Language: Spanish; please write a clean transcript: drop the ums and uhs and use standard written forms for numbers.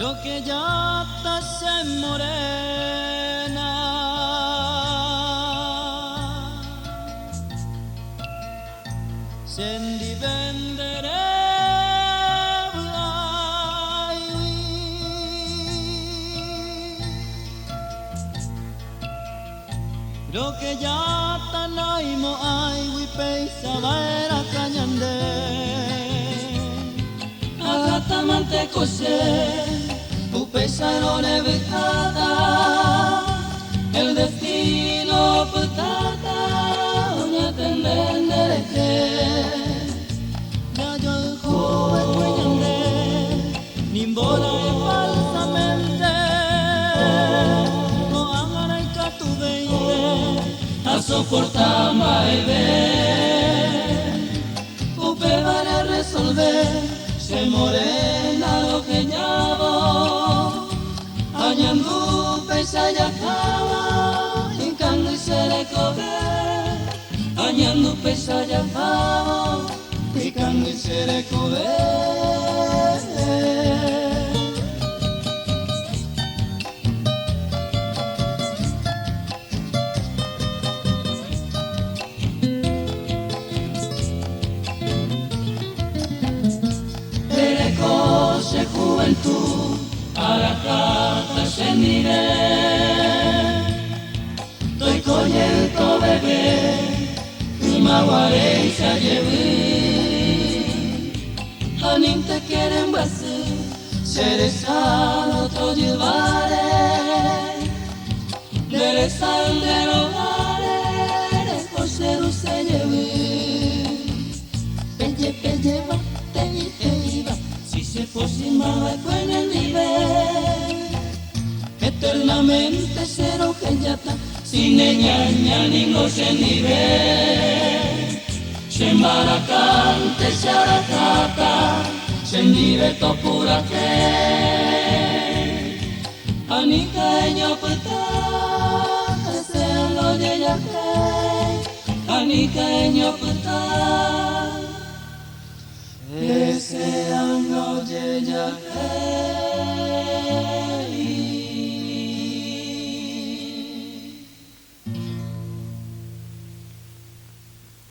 lo que ya está se morena. Sendi vendere lo que ya está naimo ay wi peisa vaera cañande agata mante cose tu pesaro nevicada el destino putata uña tendere ya yo joven cañande nimbora e falsamente no hagan el catu a soportar mai ben upe para resolver se morena lo que llamo añandu pesa ya cama incando y se le coge añandu pesa ya cama incando y se le coge. Juventud a la carta se mire estoy coyendo bebé y maguare se lleve anim te quieren base seres al otro llevare eres al de rogare eres por ser se lleve pelle va te iba se aproximaba con el nivel eternamente cero que ya está sin engaña ni no se nivel se maracante se aracata se niveto pura que anica eño peta se lo ya que anica eño peta ese año ya